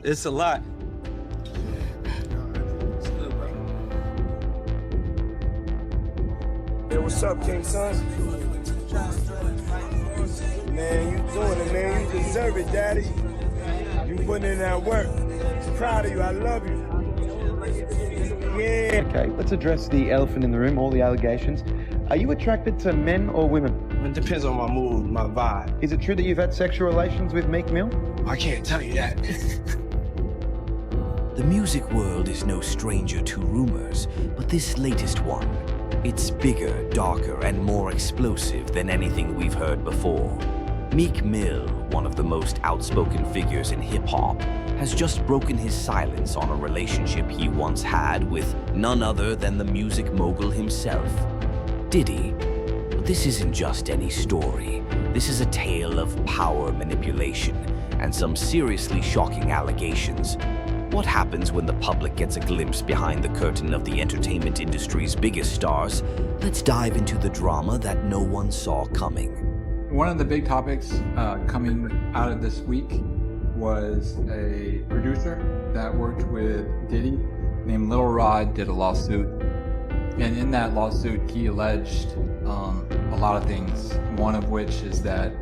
It's a lot. Hey, what's up, King Son? Man, you doing it, man. You deserve it, Daddy. You putting in that work. I'm proud of you. I love you. Yeah. Okay, let's address the elephant in the room, all the allegations. Are you attracted to men or women? It depends on my mood, my vibe. Is it true that you've had sexual relations with Meek Mill? I can't tell you that. The music world is no stranger to rumors, but this latest one, it's bigger, darker, and more explosive than anything we've heard before. Meek Mill, one of the most outspoken figures in hip-hop, has just broken his silence on a relationship he once had with none other than the music mogul himself, Diddy. But this isn't just any story. This is a tale of power manipulation and some seriously shocking allegations. What happens when the public gets a glimpse behind the curtain of the entertainment industry's biggest stars? Let's dive into the drama that no one saw coming. One of the big topics coming out of this week was a producer that worked with Diddy named Lil Rod did a lawsuit. And in that lawsuit, he alleged a lot of things. One of which is that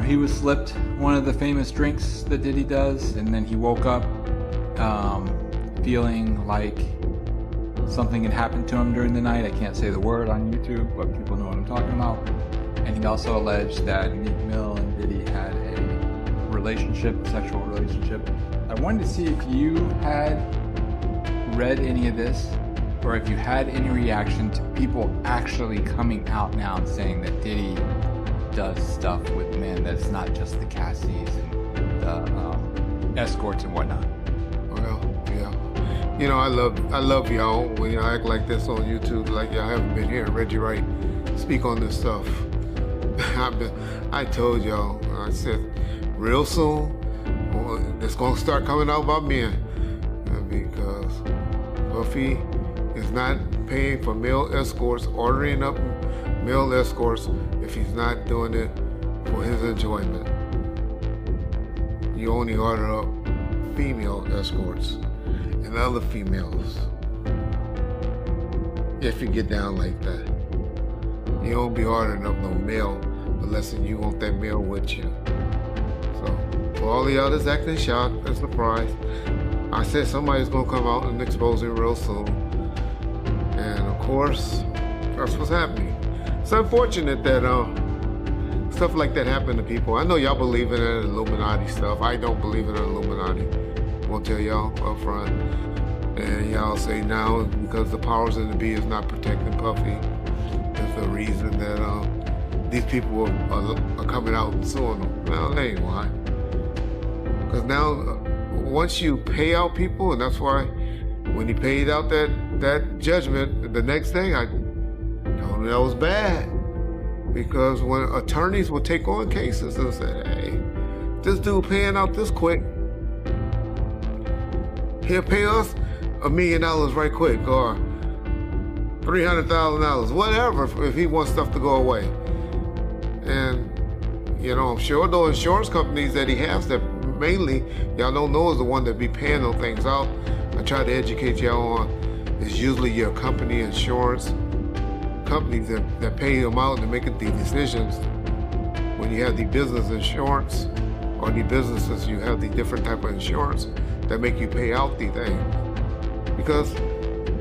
he was slipped one of the famous drinks that Diddy does, and then he woke up feeling like something had happened to him during the night. I can't say the word on YouTube, but people know what I'm talking about. And he also alleged that Meek Mill and Diddy had a relationship, a sexual relationship. I wanted to see if you had read any of this, or if you had any reaction to people actually coming out now and saying that Diddy does stuff with men that's not just the Cassies and the escorts and whatnot. Well, yeah. You know, I love y'all when y'all act like this on YouTube, like y'all haven't been hearing Reggie Wright speak on this stuff. I told y'all, I said, real soon, it's gonna start coming out about men, because Puffy is not paying for male escorts, ordering up male escorts if he's not doing it for his enjoyment. You only order up female escorts and other females if you get down like that. You don't be ordering up no male unless you want that male with you. So for all the others acting shocked and surprised, I said somebody's gonna come out and expose it real soon. And of course, that's what's happening. It's unfortunate that stuff like that happened to people. I know y'all believe in that Illuminati stuff. I don't believe in the Illuminati. I won't tell y'all up front. And y'all say now because the powers that be is not protecting Puffy is the reason that these people are coming out and suing them. Well, that ain't why. Because now, once you pay out people, and that's why when he paid out that judgment, the next day I told him that was bad. Because when attorneys would take on cases and say, hey, this dude paying out this quick, he'll pay us $1 million right quick, or $300,000, whatever, if he wants stuff to go away. And, you know, I'm sure those insurance companies that he has that mainly, y'all don't know is the one that be paying those things out. I try to educate y'all on, it's usually your company insurance companies that pay them out and making the decisions. When you have the business insurance, or the businesses, you have the different type of insurance that make you pay out the thing. Because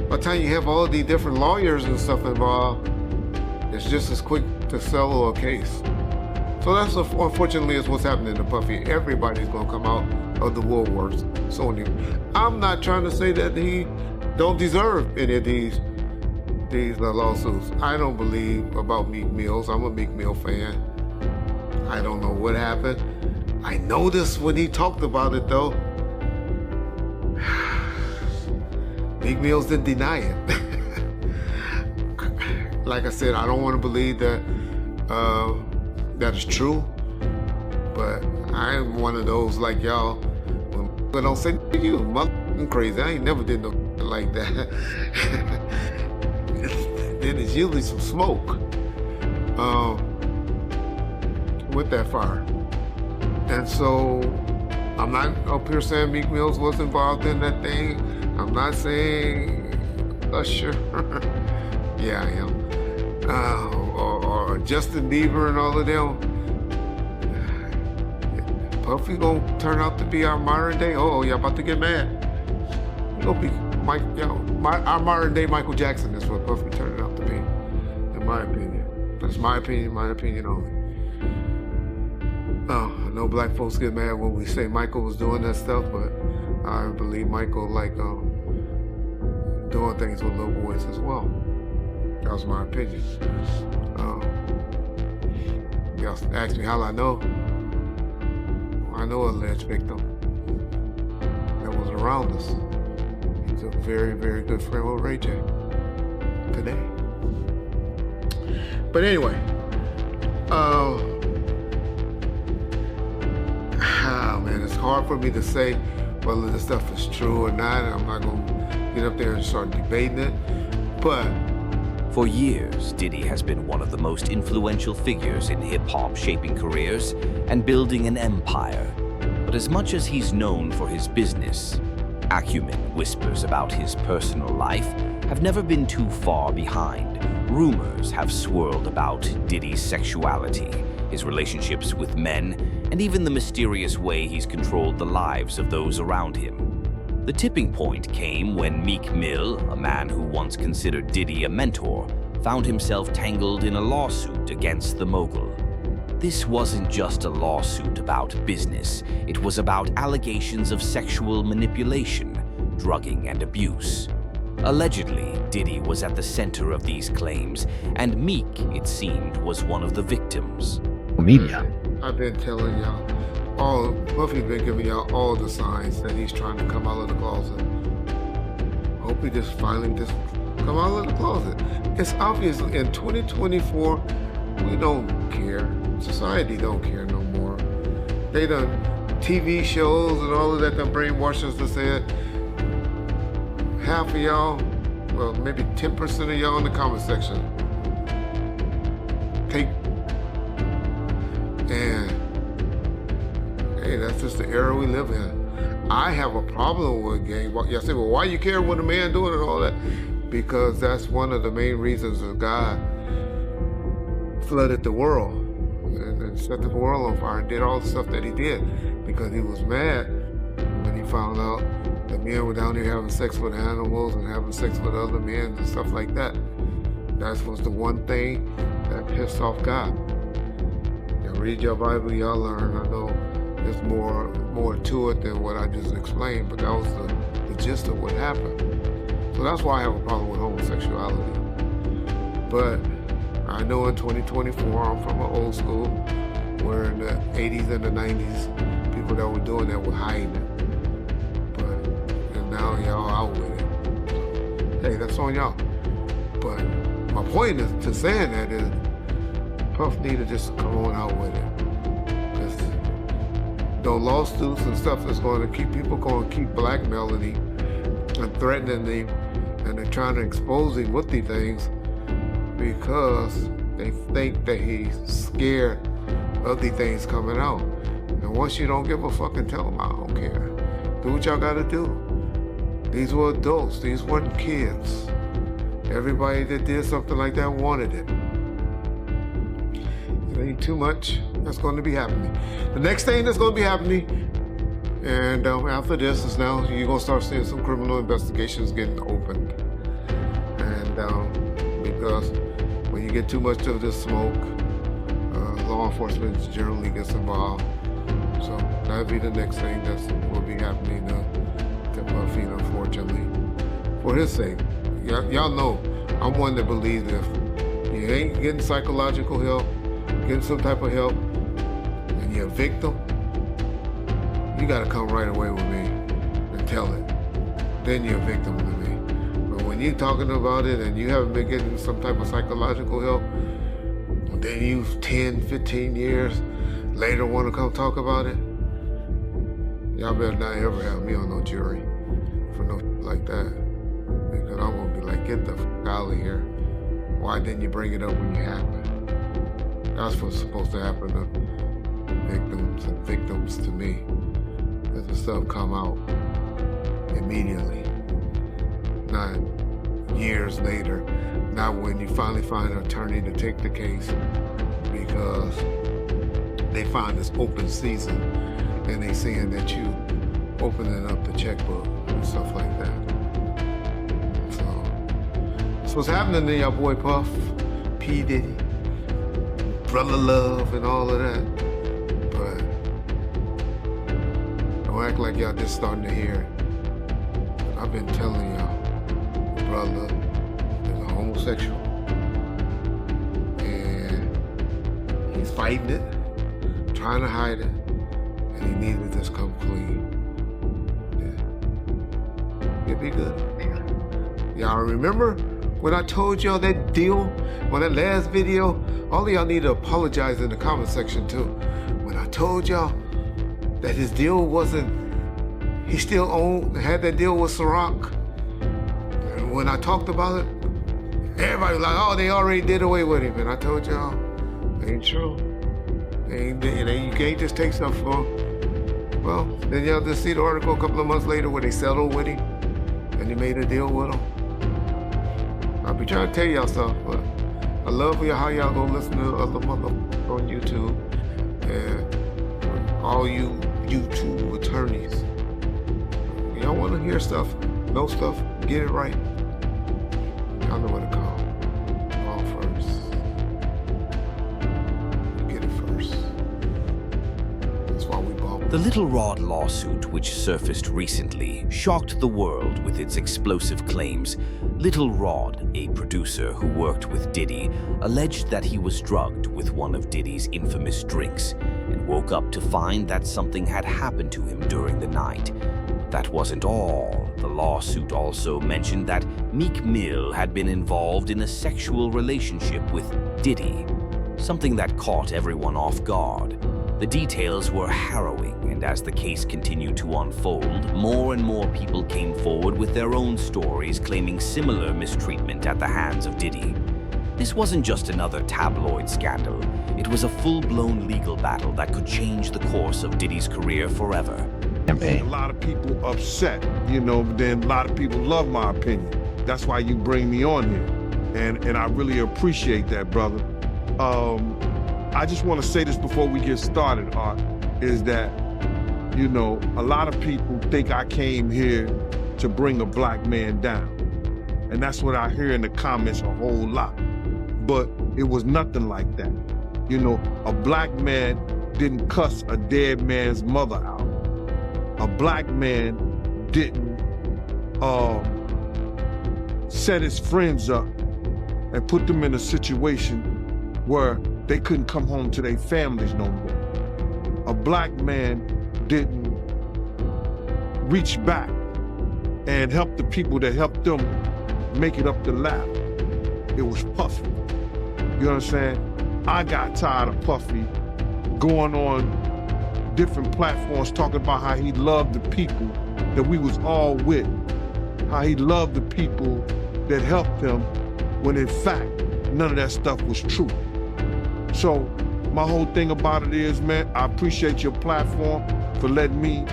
by the time you have all the different lawyers and stuff involved, it's just as quick to settle a case. So that's unfortunately is what's happening to Puffy. Everybody's gonna come out of the woodworks soon. I'm not trying to say that he don't deserve any of these lawsuits. I don't believe about Meek Mills. I'm a Meek Mill fan. I don't know what happened. I noticed when he talked about it though, Meek Mills didn't deny it. Like I said, I don't want to believe that that is true, but I'm one of those like y'all. When don't say you motherfucking crazy. I ain't never did no like that. Then it's usually some smoke with that fire. And so I'm not up here saying Meek Mills was involved in that thing. I'm not saying Usher. Yeah, I am. Or Justin Bieber and all of them. Puffy gonna turn out to be our modern day. Oh, y'all about to get mad. He gonna be our modern day Michael Jackson is what Puffy turned out to be, in my opinion. But it's my opinion only. I know black folks get mad when we say Michael was doing that stuff, but I believe Michael doing things with little boys as well. That was my opinion. Y'all asked me how I know. I know an alleged victim that was around us. He's a very, very good friend with Ray J today. But anyway, man, it's hard for me to say whether this stuff is true or not. I'm not gonna get up there and start debating it, but For years, Diddy has been one of the most influential figures in hip-hop, shaping careers and building an empire. But as much as he's known for his business, acumen whispers about his personal life have never been too far behind. Rumors have swirled about Diddy's sexuality, his relationships with men, and even the mysterious way he's controlled the lives of those around him. The tipping point came when Meek Mill, a man who once considered Diddy a mentor, found himself tangled in a lawsuit against the mogul. This wasn't just a lawsuit about business, it was about allegations of sexual manipulation, drugging, and abuse. Allegedly, Diddy was at the center of these claims, and Meek, it seemed, was one of the victims. Media. I've been telling y'all, Puffy's been giving y'all all the signs that he's trying to come out of the closet. Hope he just finally come out of the closet. It's obvious in 2024, we don't care. Society don't care no more. They done TV shows and all of that done brainwash us to say it. Half of y'all, well, maybe 10% of y'all in the comment section and hey, that's just the era we live in. I have a problem with gang. Y'all say, well, why you care what a man doing and all that? Because that's one of the main reasons that God flooded the world and set the world on fire and did all the stuff that he did because he was mad when he found out that men were down there having sex with animals and having sex with other men and stuff like that. That was the one thing that pissed off God. Y'all read your Bible, y'all learn. I know there's more to it than what I just explained, but that was the gist of what happened. So that's why I have a problem with homosexuality. But I know in 2024, I'm from an old school, where in the 80s and the 90s, people that were doing that were hiding it. And now y'all out with it. Hey, that's on y'all. But my point is to saying that is, Puff need to just come on out with it. Because the lawsuits and stuff that's going to keep people going to keep blackmailing him and threatening him, and they're trying to expose him with these things because they think that he's scared of these things coming out. And once you don't give a fuck and tell them, I don't care. Do what y'all gotta do. These were adults, these weren't kids. Everybody that did something like that wanted it. It ain't too much that's going to be happening. The next thing that's going to be happening, and after this is now, you're going to start seeing some criminal investigations getting opened. And because when you get too much of this smoke, law enforcement generally gets involved. So that'll be the next thing that will be happening to Puffy, unfortunately. For his sake, y'all know I'm one that believes if you ain't getting psychological help, getting some type of help, and you're a victim, you gotta come right away with me and tell it. Then you're a victim to me. But when you're talking about it and you haven't been getting some type of psychological help, then you 10, 15 years later want to come talk about it, y'all better not ever have me on no jury for no like that. Because I'm gonna be like, get the fuck out of here. Why didn't you bring it up when you happened? That's what's supposed to happen to victims and victims to me. They're the stuff come out immediately, not years later, not when you finally find an attorney to take the case because they find this open season and they seeing that you opening up the checkbook and stuff like that. So that's what's happening to your boy Puff, P. Diddy, Brother Love, and all of that. But don't act like y'all just starting to hear it. I've been telling y'all, brother is a homosexual, and he's fighting it, trying to hide it, and he needs to just come clean. Yeah. It'd be good. Y'all remember when I told y'all that deal, when that last video? All of y'all need to apologize in the comment section too. When I told y'all that his deal wasn't, he still had that deal with Ciroc. And when I talked about it, everybody was like, oh, they already did away with him. And I told y'all, it ain't true. You can't just take stuff for him. Well, then y'all just see the article a couple of months later where they settled with him and he made a deal with him. I'll be trying to tell y'all stuff, but I love how y'all go listen to other motherfuckers on YouTube and all you YouTube attorneys. Y'all want to hear stuff, know stuff, get it right. Y'all know what to call. All first. You get it first. That's why we bought. The Little Rod lawsuit, which surfaced recently, shocked the world with its explosive claims. Little Rod, a producer who worked with Diddy, alleged that he was drugged with one of Diddy's infamous drinks and woke up to find that something had happened to him during the night. That wasn't all. The lawsuit also mentioned that Meek Mill had been involved in a sexual relationship with Diddy, something that caught everyone off guard. The details were harrowing, and as the case continued to unfold, more and more people came forward with their own stories claiming similar mistreatment at the hands of Diddy. This wasn't just another tabloid scandal. It was a full-blown legal battle that could change the course of Diddy's career forever. A lot of people upset, but then a lot of people love my opinion. That's why you bring me on here. And I really appreciate that, brother. I just want to say this before we get started, Art, is that, a lot of people think I came here to bring a black man down. And that's what I hear in the comments a whole lot. But it was nothing like that. A black man didn't cuss a dead man's mother out. A black man didn't set his friends up and put them in a situation where they couldn't come home to their families no more. A black man didn't reach back and help the people that helped them make it up the ladder. It was Puffy. You know what I'm saying? I got tired of Puffy going on different platforms talking about how he loved the people that we was all with, how he loved the people that helped him, when in fact, none of that stuff was true. So my whole thing about it is, man, I appreciate your platform for letting me,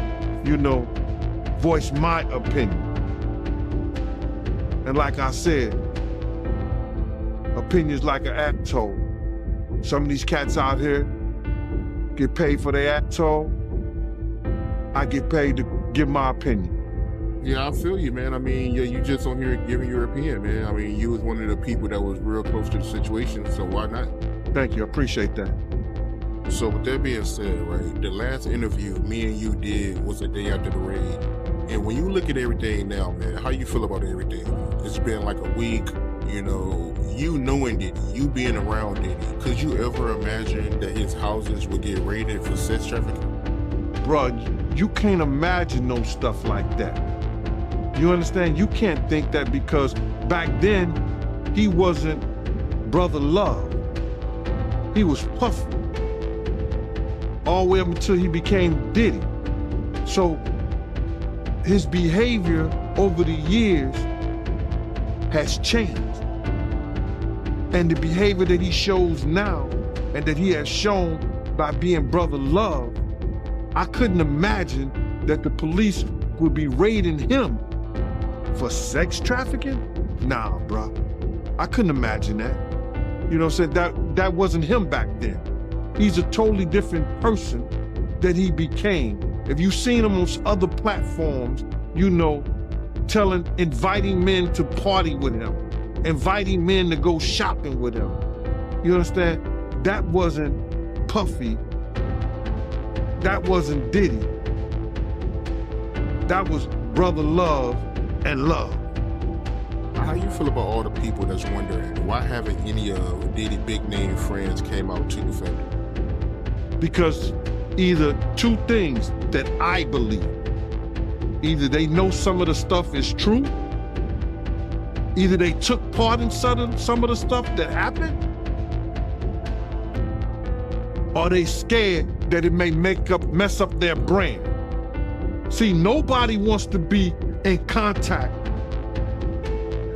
voice my opinion. And like I said, opinions like an atoll. Some of these cats out here get paid for their atoll. I get paid to give my opinion. Yeah, I feel you, man. I mean, yeah, you just on here giving your opinion, man. I mean, you was one of the people that was real close to the situation, so why not? Thank you, I appreciate that. So with that being said, right, the last interview me and you did was the day after the raid. And when you look at everything now, man, how you feel about everything? It's been like a week, you knowing Diddy, you being around Diddy. Could you ever imagine that his houses would get raided for sex trafficking? Bro, you can't imagine no stuff like that. You understand? You can't think that because back then, he wasn't Brother Love. He was Puffy. All the way up until he became Diddy. So his behavior over the years has changed. And the behavior that he shows now and that he has shown by being Brother Love, I couldn't imagine that the police would be raiding him for sex trafficking? Nah, bro. I couldn't imagine that. You know what I'm saying? That wasn't him back then. He's a totally different person that he became. If you've seen him on other platforms, you know, inviting men to party with him, inviting men to go shopping with him. You understand? That wasn't Puffy. That wasn't Diddy. That was brother love and love. How you feel about all the people that's wondering why haven't any of Diddy big name friends came out to defend him? Because either two things that I believe. Either they know some of the stuff is true, either they took part in some of the stuff that happened, or they scared that it may mess up their brand. See, nobody wants to be in contact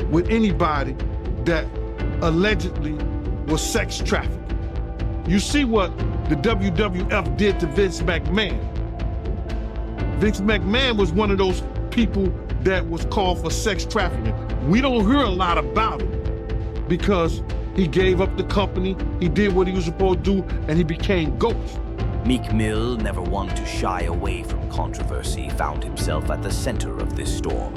with anybody that allegedly was sex trafficked. You see what the WWF did to Vince McMahon. Vince McMahon was one of those people that was called for sex trafficking. We don't hear a lot about it because he gave up the company, he did what he was supposed to do, and he became Ghost. Meek Mill, never one to shy away from controversy, found himself at the center of this storm.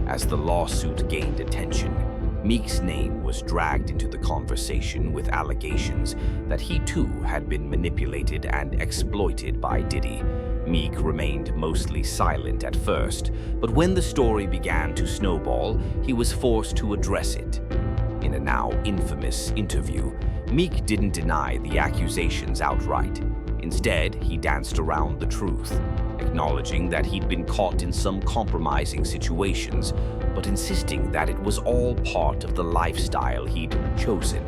As the lawsuit gained attention, Meek's name was dragged into the conversation with allegations that he too had been manipulated and exploited by Diddy. Meek remained mostly silent at first, but when the story began to snowball, he was forced to address it. In a now infamous interview, Meek didn't deny the accusations outright. Instead, he danced around the truth, acknowledging that he'd been caught in some compromising situations, but insisting that it was all part of the lifestyle he'd chosen.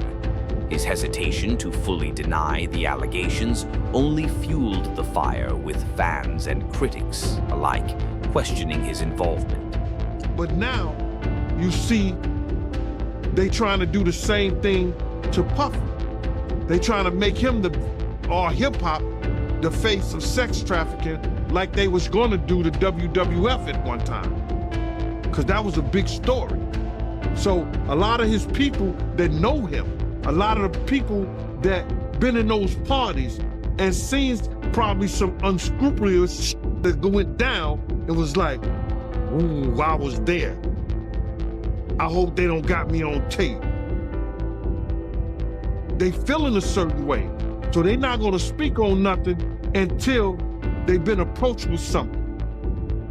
His hesitation to fully deny the allegations only fueled the fire, with fans and critics alike questioning his involvement. But now, you see, they trying to do the same thing to Puffy. They trying to make him or hip-hop the face of sex trafficking, like they was gonna do to WWF at one time. Because that was a big story. So a lot of his people that know him, a lot of the people that been in those parties and seen probably some unscrupulous shit that went down, it was like, ooh, I was there. I hope they don't got me on tape. They feeling a certain way. So they're not gonna speak on nothing until they've been approached with something.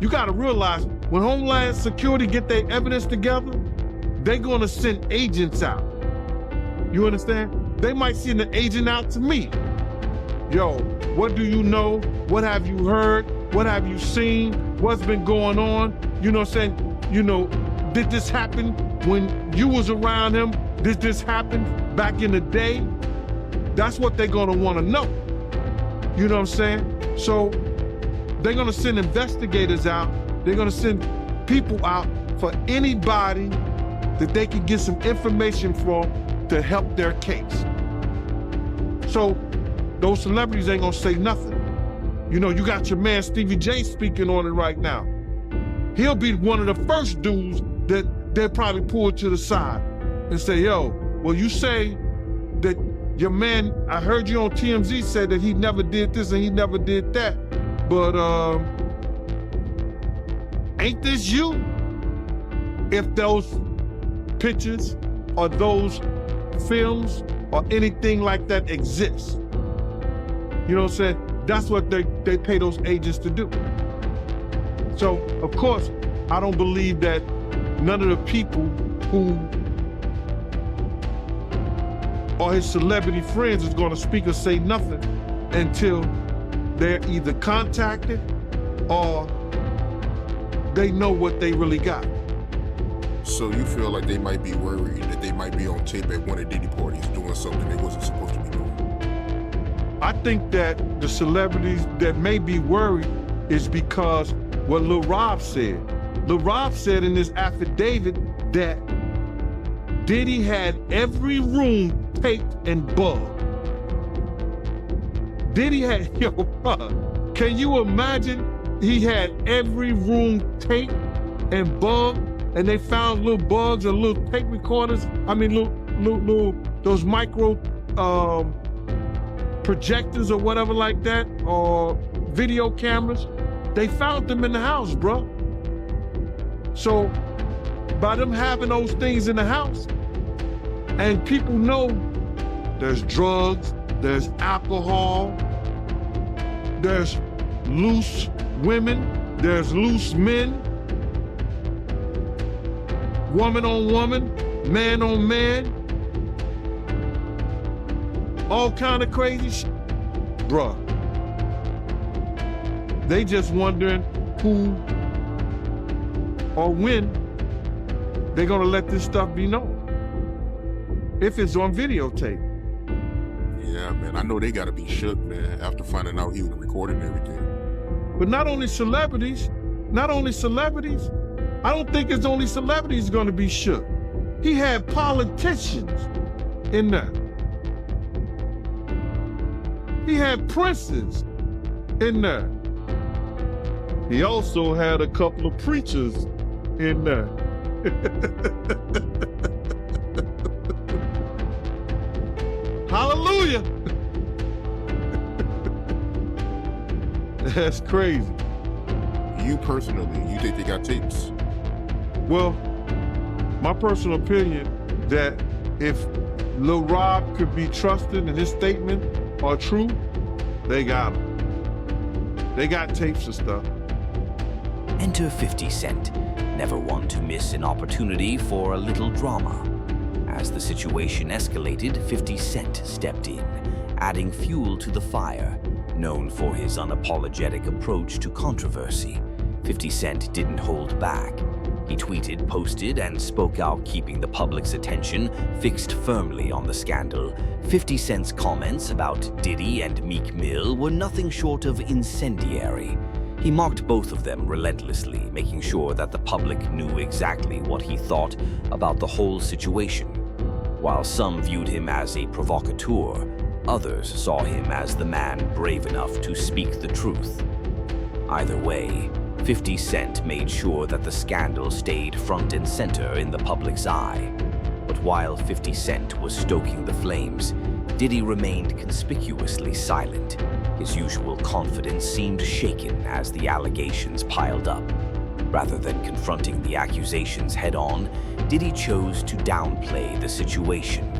You gotta realize, when Homeland Security get their evidence together, they're gonna send agents out. You understand? They might send an agent out to me. Yo, what do you know? What have you heard? What have you seen? What's been going on? You know what I'm saying? You know, did this happen when you was around him? Did this happen back in the day? That's what they're gonna wanna know. You know what I'm saying? So they're gonna send investigators out. They're gonna send people out for anybody that they can get some information from to help their case. So those celebrities ain't gonna say nothing. You know, you got your man Stevie J speaking on it right now. He'll be one of the first dudes that they'll probably pull to the side and say, yo, well, you say that your man, I heard you on TMZ say that he never did this and he never did that, but ain't this you? If those pictures or those films or anything like that exists, you know what I'm saying? That's what they pay those agents to do. So, of course, I don't believe that none of the people who are his celebrity friends is gonna speak or say nothing until they're either contacted or they know what they really got. So you feel like they might be worried that they might be on tape at one of Diddy parties doing something they wasn't supposed to be doing? I think that the celebrities that may be worried is because what Lil Rob said. Lil Rob said in his affidavit that Diddy had every room taped and bugged. Diddy had, yo, bro, can you imagine He had every room taped and bugged, and they found little bugs or little tape recorders. I mean, little those micro projectors or whatever like that, or video cameras. They found them in the house, bro. So by them having those things in the house, and people know there's drugs, there's alcohol, there's loose women, there's loose men, woman on woman, man on man, all kind of crazy shit. Bruh, they just wondering who or when they're gonna let this stuff be known. If it's on videotape. Yeah, man, I know they gotta be shook, man, after finding out he was recording everything. But not only celebrities, I don't think it's only celebrities gonna be shook. He had politicians in there. He had princes in there. He also had a couple of preachers in there. Hallelujah. That's crazy. You personally, you think they got tapes? Well, my personal opinion that if Lil Rob could be trusted and his statement are true, they got him. They got tapes and stuff. Enter 50 Cent, never one to miss an opportunity for a little drama. As the situation escalated, 50 Cent stepped in, adding fuel to the fire. Known for his unapologetic approach to controversy, 50 Cent didn't hold back. He tweeted, posted, and spoke out, keeping the public's attention fixed firmly on the scandal. 50 Cent's comments about Diddy and Meek Mill were nothing short of incendiary. He mocked both of them relentlessly, making sure that the public knew exactly what he thought about the whole situation. While some viewed him as a provocateur, others saw him as the man brave enough to speak the truth. Either way, 50 Cent made sure that the scandal stayed front and center in the public's eye. But while 50 Cent was stoking the flames, Diddy remained conspicuously silent. His usual confidence seemed shaken as the allegations piled up. Rather than confronting the accusations head-on, Diddy chose to downplay the situation.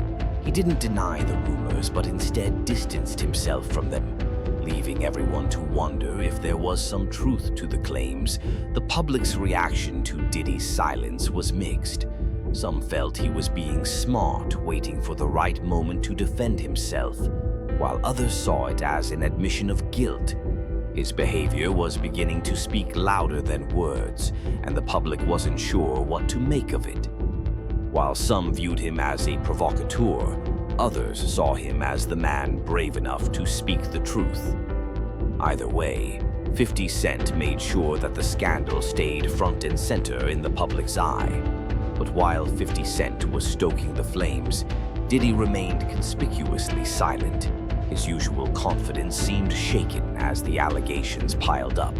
He didn't deny the rumors, but instead distanced himself from them, leaving everyone to wonder if there was some truth to the claims. The public's reaction to Diddy's silence was mixed. Some felt he was being smart, waiting for the right moment to defend himself, while others saw it as an admission of guilt. His behavior was beginning to speak louder than words, and the public wasn't sure what to make of it. While some viewed him as a provocateur, others saw him as the man brave enough to speak the truth. Either way, 50 Cent made sure that the scandal stayed front and center in the public's eye. But while 50 Cent was stoking the flames, Diddy remained conspicuously silent. His usual confidence seemed shaken as the allegations piled up.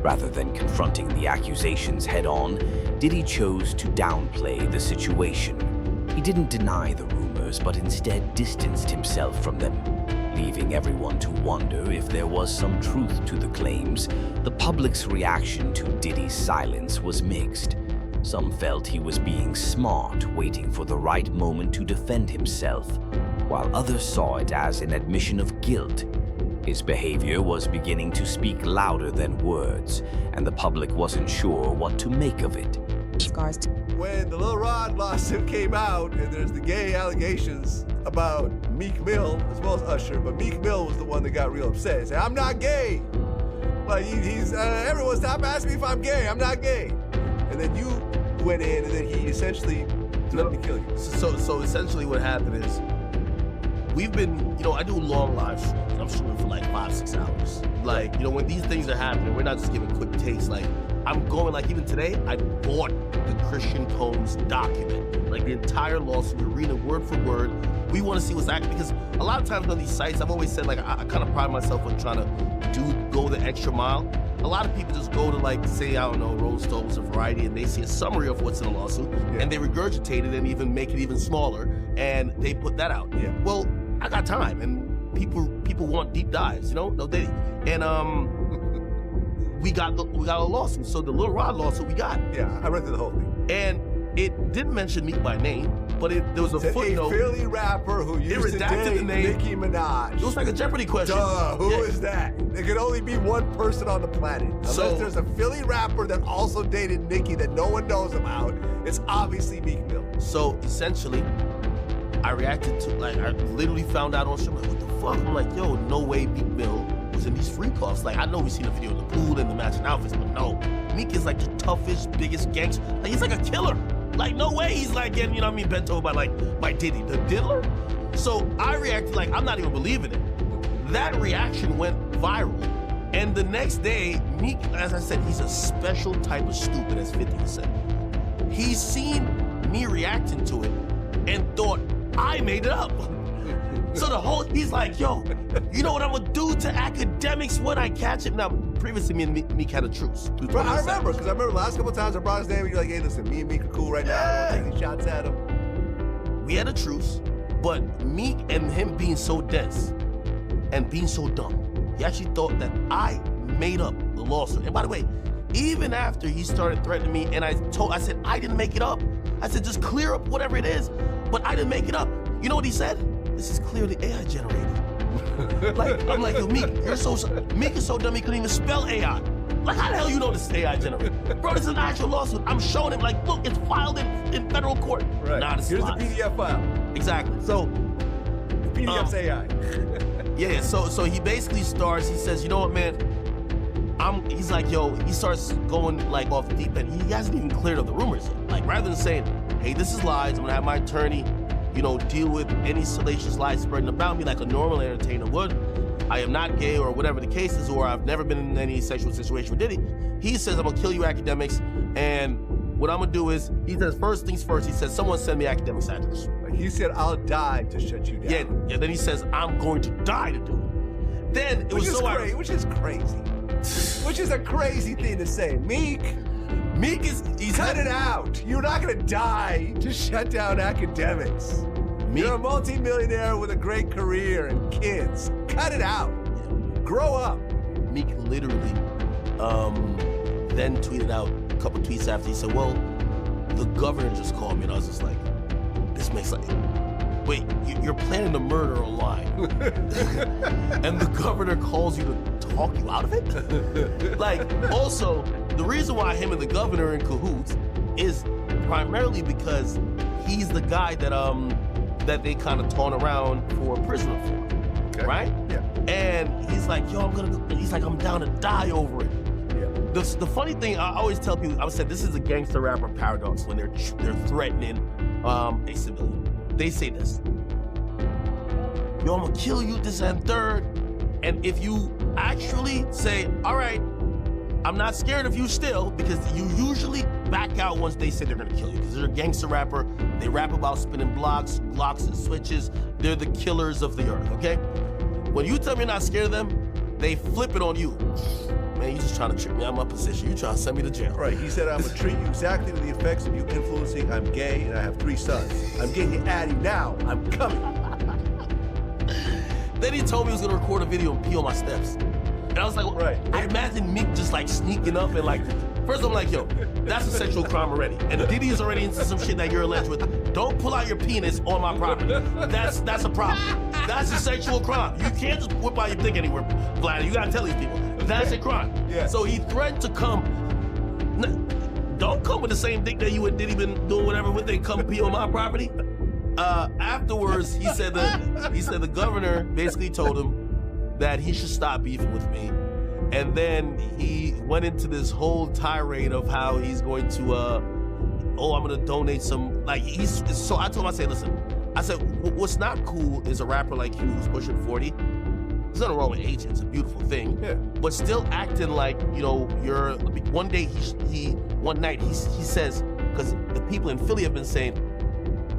Rather than confronting the accusations head-on, Diddy chose to downplay the situation. He didn't deny the rumors, but instead distanced himself from them, leaving everyone to wonder if there was some truth to the claims. The public's reaction to Diddy's silence was mixed. Some felt he was being smart, waiting for the right moment to defend himself, while others saw it as an admission of guilt. His behavior was beginning to speak louder than words, and the public wasn't sure what to make of it. When the Lil Rod lawsuit came out, and there's the gay allegations about Meek Mill, as well as Usher, but Meek Mill was the one that got real upset. He said, "I'm not gay." Like, everyone stop asking me if I'm gay. I'm not gay. And then you went in, and then he essentially let me kill you. So essentially what happened is, we've been, I do long live streams. I'm streaming for like 5-6 hours. Like, when these things are happening, we're not just giving quick takes. Like, I'm going, like, even today, I bought the Christian Combs document. Like, the entire lawsuit, we're reading word for word. We want to see what's active, because a lot of times on these sites, I've always said, like, I kind of pride myself on trying to go the extra mile. a lot of people just go to like, say, I don't know, Rolling Stones or Variety, and they see a summary of what's in the lawsuit, and they regurgitate it and even make it even smaller, and they put that out. Yeah. Well, I got time, and people want deep dives, you know, no Diddy, and we got a lawsuit. So the Lil Rod lawsuit we got. Yeah, I read through the whole thing. And it didn't mention Meek by name, but there was a footnote. A Philly rapper who used to date the name. Nicki Minaj. It was like a Jeopardy question. Duh, who is that? There could only be one person on the planet. Unless there's a Philly rapper that also dated Nicki that no one knows about, it's obviously Meek Mill. So essentially, I reacted to, like, I literally found out on stream, like, what the fuck? I'm like, yo, no way Meek Mill was in these freak offs. Like, I know we seen the video of the pool and the matching outfits, but no. Meek is like the toughest, biggest gangster. Like, he's like a killer. Like, no way he's like getting, you know what I mean, bent over by Diddy, the diddler. So I reacted like, I'm not even believing it. That reaction went viral. And the next day, Meek, as I said, he's a special type of stupid, as 50 said. He's seen me reacting to it and thought I made it up. So he's like, yo, you know what I'm gonna do to academics when I catch him? Now, previously me and Meek had a truce. Bro, I remember, because I remember the last couple times I brought his name, and you're like, hey, listen, me and Meek are cool right now. I don't want to take these shots at him. We had a truce, but Meek and him being so dense and being so dumb, he actually thought that I made up the lawsuit. And by the way, even after he started threatening me, and I said, I didn't make it up. I said, just clear up whatever it is, but I didn't make it up. You know what he said? This is clearly AI generated. Like, I'm like, yo, Meek, Meek is so dumb he couldn't even spell AI. Like, how the hell you know this is AI generated? Bro, this is an actual lawsuit. I'm showing him, like, look, it's filed in federal court. Right. Nah, this Here's is the lies. PDF file. Exactly. So, the PDF's AI. yeah, so he basically starts, he says, you know what, man? He's like, yo, he starts going like off the deep end. He hasn't even cleared up the rumors yet. Like, rather than saying, hey, this is lies, I'm gonna have my attorney, you know, deal with any salacious lies spreading about me like a normal entertainer would. I am not gay or whatever the case is, or I've never been in any sexual situation with Diddy. He says, I'm gonna kill you academics, and what I'm gonna do is, he says, first things first, he says, someone send me academics address. Like, he said, I'll die to shut you down. Yeah, then he says, I'm going to die to do it. Then it was so ironic. Which is crazy. Which is a crazy thing to say. Meek he's cut it out. You're not gonna die to shut down academics. You're a multi-millionaire with a great career and kids. Cut it out. Grow up. Meek literally then tweeted out a couple tweets after. He said, well, the governor just called me, and I was just like, this makes like, wait, you're planning a murder online, and the governor calls you to talk you out of it? Like, also, the reason why him and the governor are in cahoots is primarily because he's the guy that they kind of taunt around for prison reform, right? Yeah. And he's like, yo, I'm down to die over it. Yeah. The funny thing, I always tell people, I would say this is a gangster rapper paradox when they're threatening a civilian. They say this, yo, I'm gonna kill you, this and third. And if you actually say, all right, I'm not scared of you still, because you usually back out once they say they're gonna kill you, because they're a gangster rapper. They rap about spinning blocks, glocks, and switches. They're the killers of the earth, okay? When you tell me you're not scared of them, they flip it on you. Man, you just trying to trick me out of my position. You trying to send me to jail. Right, he said, I'm gonna treat you exactly to the effects of you influencing. I'm gay and I have 3 sons. I'm getting you Addy now. I'm coming. Then he told me he was gonna record a video and pee on my steps. And I was like, well, I imagine Meek just like sneaking up and like, first I'm like, yo, that's a sexual crime already. And Diddy is already into some shit that you're alleged with. Don't pull out your penis on my property. That's a problem. That's a sexual crime. You can't just whip out your dick anywhere, Vlad. You gotta tell these people. That's a crime. Yeah. So he threatened to come. Don't come with the same dick that you and Diddy been doing whatever with. They come pee on my property. Afterwards, he said the governor basically told him that he should stop beefing with me. And then he went into this whole tirade of how he's going to, I'm gonna donate some, like, so I told him, I said, listen, what's not cool is a rapper like you who's pushing 40. There's nothing wrong with age, it's a beautiful thing. Yeah. But still acting like, you know, one night he says, because the people in Philly have been saying,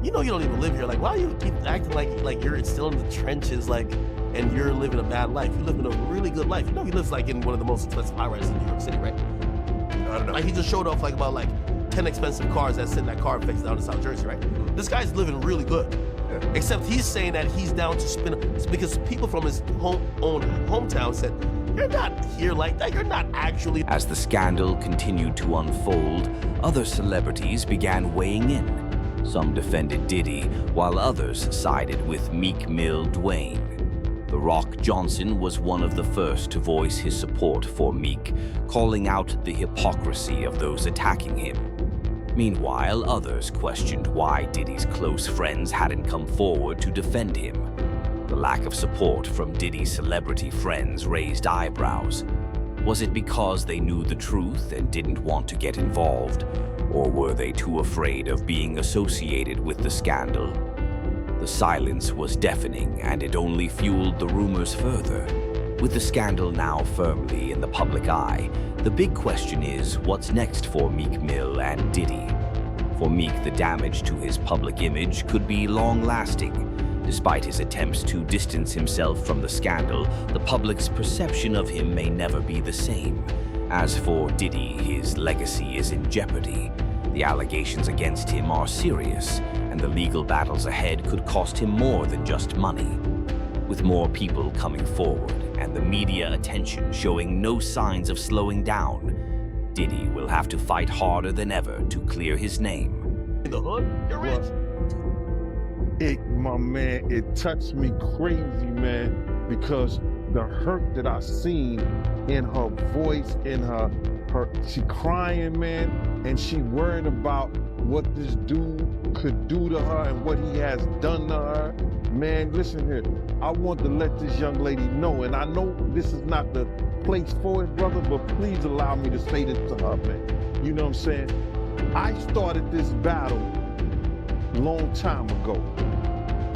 you know you don't even live here, like, why do you keep acting like you're still in the trenches, like, and you're living a bad life. You're living a really good life. You know, he lives like in one of the most expensive high-rises in New York City, right? I don't know. Like he just showed off like about like 10 expensive cars that sit in that car face down in South Jersey, right? This guy's living really good. Yeah. Except he's saying that he's down to spin because people from his hometown said, "You're not here like that. You're not actually." As the scandal continued to unfold, other celebrities began weighing in. Some defended Diddy, while others sided with Meek Mill Dwayne. The Rock Johnson was one of the first to voice his support for Meek, calling out the hypocrisy of those attacking him. Meanwhile, others questioned why Diddy's close friends hadn't come forward to defend him. The lack of support from Diddy's celebrity friends raised eyebrows. Was it because they knew the truth and didn't want to get involved, or were they too afraid of being associated with the scandal? The silence was deafening, and it only fueled the rumors further. With the scandal now firmly in the public eye, the big question is what's next for Meek Mill and Diddy? For Meek, the damage to his public image could be long-lasting. Despite his attempts to distance himself from the scandal, the public's perception of him may never be the same. As for Diddy, his legacy is in jeopardy. The allegations against him are serious, and the legal battles ahead could cost him more than just money. With more people coming forward and the media attention showing no signs of slowing down, Diddy will have to fight harder than ever to clear his name. In the hood, you're rich. My man, it touched me crazy, man, because the hurt that I seen in her voice, in her she crying, man, and she worried about what this dude could do to her and what he has done to her. Man, listen here, I want to let this young lady know, and I know this is not the place for it, brother, but please allow me to say this to her, man. You know what I'm saying? I started this battle a long time ago.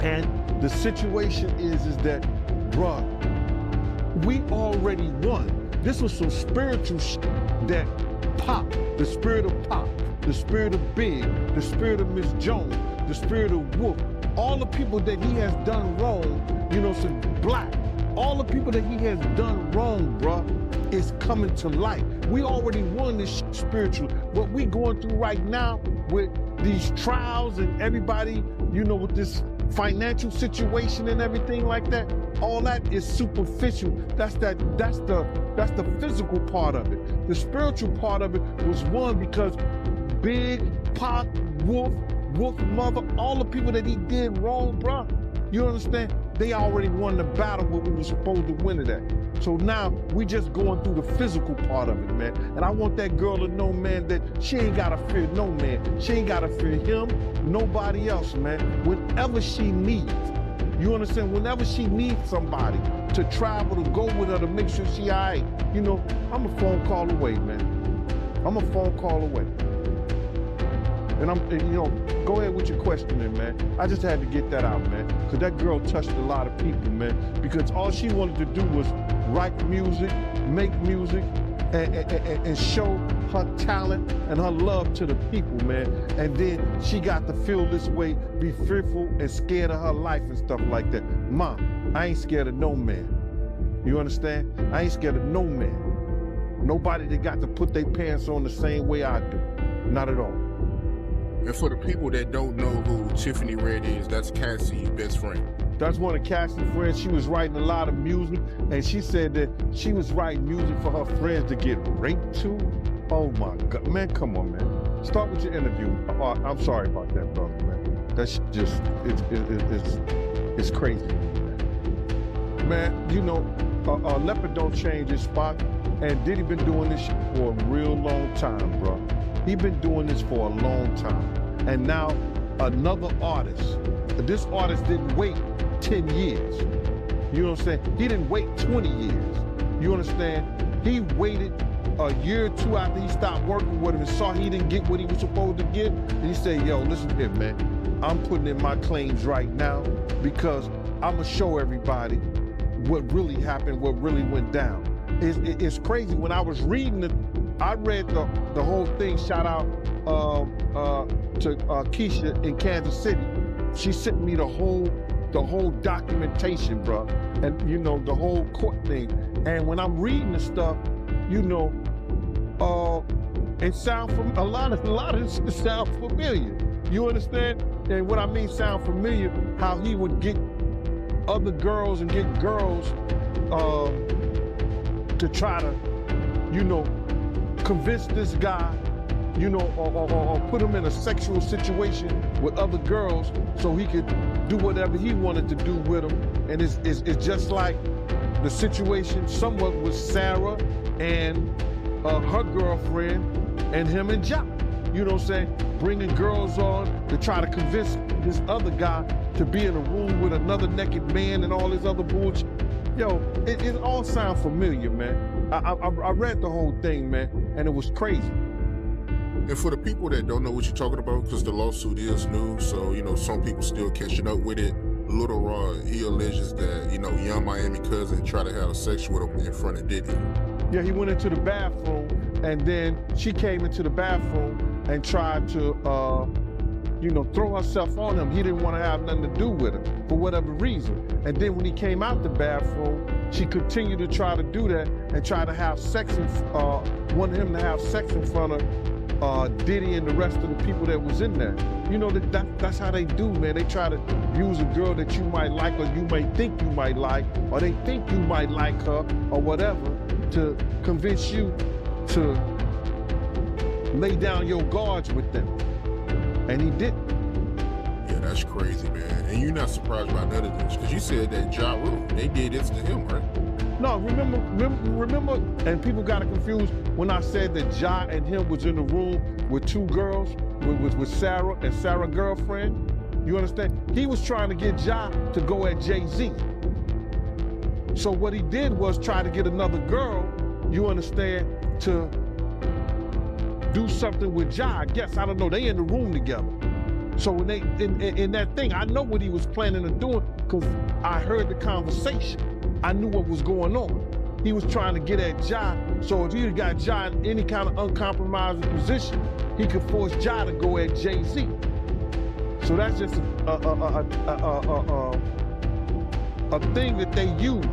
And the situation is that, bruh, we already won. This was some spiritual shit that Pop, the spirit of Pop, the spirit of Big, the spirit of Miss Jones, the spirit of Wolf, all the people that he has done wrong, you know, some Black, all the people that he has done wrong, bruh, is coming to light. We already won this shit spiritually. What we going through right now with these trials and everybody, you know, with this financial situation and everything like that, all that is superficial. That's the physical part of it. The spiritual part of it was won because Big, Pop, Wolf Mother, all the people that he did wrong, bruh, you understand? They already won the battle where we were supposed to win it at. So now we just going through the physical part of it, man. And I want that girl to know, man, that she ain't gotta fear no man. She ain't gotta fear him, nobody else, man. Whenever she needs, you understand? Whenever she needs somebody to travel, to go with her, to make sure she all right, you know, I'm a phone call away, man. I'm a phone call away. And you know, go ahead with your questioning, man. I just had to get that out, man. Because that girl touched a lot of people, man. Because all she wanted to do was write music, make music, and show her talent and her love to the people, man. And then she got to feel this way, be fearful and scared of her life and stuff like that. Ma, I ain't scared of no man. You understand? I ain't scared of no man. Nobody that got to put their pants on the same way I do. Not at all. And for the people that don't know who Tiffany Red is, that's Cassie's best friend. That's one of Cassie's friends. She was writing a lot of music, and she said that she was writing music for her friends to get raped to. Oh my God, man, come on, man. Start with your interview. I'm sorry about that, brother, man. That's just, it's crazy, man. Man, you know, leopard don't change his spot, and Diddy been doing this shit for a real long time, bro. He been doing this for a long time. And now another artist, this artist didn't wait 10 years. You know what I'm saying? He didn't wait 20 years. You understand? He waited a year or two after he stopped working with him and saw he didn't get what he was supposed to get. And he said, yo, listen here, man. I'm putting in my claims right now because I'm gonna show everybody what really happened, what really went down. It's crazy. When I was reading it, I read the whole thing. Shout out to Keisha in Kansas City. She sent me the whole the whole documentation, bro, and you know, the whole court thing. And when I'm reading the stuff, you know, it sounds a lot of it sound familiar. You understand? And what I mean sound familiar, how he would get other girls and get girls to try to, you know, convince this guy, you know, or put him in a sexual situation with other girls so he could do whatever he wanted to do with them. And it's just like the situation somewhat with Sarah and her girlfriend and him and Jock. You know what I'm saying? Bringing girls on to try to convince this other guy to be in a room with another naked man and all this other bullshit. Yo, it all sounds familiar, man. I read the whole thing, man, and it was crazy. And for the people that don't know what you're talking about, because the lawsuit is new, so, you know, some people still catching up with it. Little Rod, he alleges that, you know, Young Miami cousin tried to have sex with him in front of Diddy. Yeah, he went into the bathroom, and then she came into the bathroom and tried to, you know, throw herself on him. He didn't want to have nothing to do with her for whatever reason. And then when he came out the bathroom, she continued to try to do that and try to have sex, wanted him to have sex in front of Diddy and the rest of the people that was in there. You know, that's how they do, man. They try to use a girl that you might like or you may think you might like, or they think you might like her or whatever, to convince you to lay down your guards with them. And he didn't. Yeah, that's crazy, man. And you're not surprised by none of this, because you said that Ja Rule, they did this to him, right? No, remember, and people got it confused when I said that Ja and him was in the room with two girls, with Sarah and Sarah's girlfriend. You understand? He was trying to get Ja to go at Jay-Z. So what he did was try to get another girl, you understand, to do something with Ja. I guess, I don't know, they in the room together. So when they, in that thing, I know what he was planning on doing because I heard the conversation. I knew what was going on. He was trying to get at Ja, so if he got Ja in any kind of uncompromising position, he could force Ja to go at Jay-Z. So that's just a thing that they use,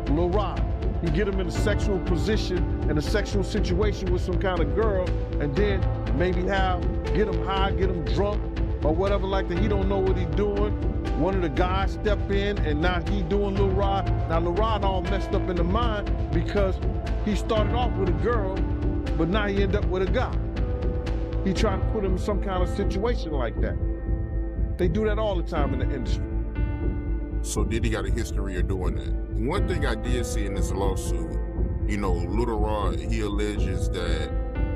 Lil Rod. You get him in a sexual position, in a sexual situation with some kind of girl, and then maybe get him high, get him drunk, or whatever like that. He don't know what he's doing. One of the guys step in, and now he doing Lil Rod. Now Lil Rod all messed up in the mind because he started off with a girl, but now he ended up with a guy. He trying to put him in some kind of situation like that. They do that all the time in the industry. So Diddy got a history of doing that. One thing I did see in this lawsuit, you know, Little Rod, he alleges that,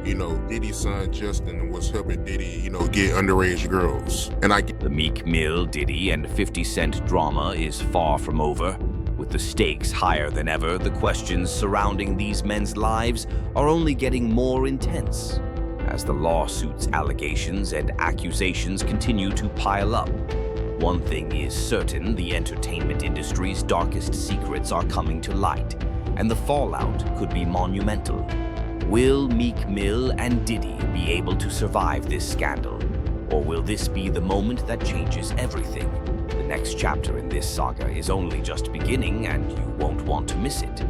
you know, Diddy's son Justin was helping Diddy, you know, get underage girls. And The Meek Mill, Diddy, and 50 Cent drama is far from over. With the stakes higher than ever, the questions surrounding these men's lives are only getting more intense as the lawsuit's allegations and accusations continue to pile up. One thing is certain, the entertainment industry's darkest secrets are coming to light, and the fallout could be monumental. Will Meek Mill and Diddy be able to survive this scandal? Or will this be the moment that changes everything? The next chapter in this saga is only just beginning, and you won't want to miss it.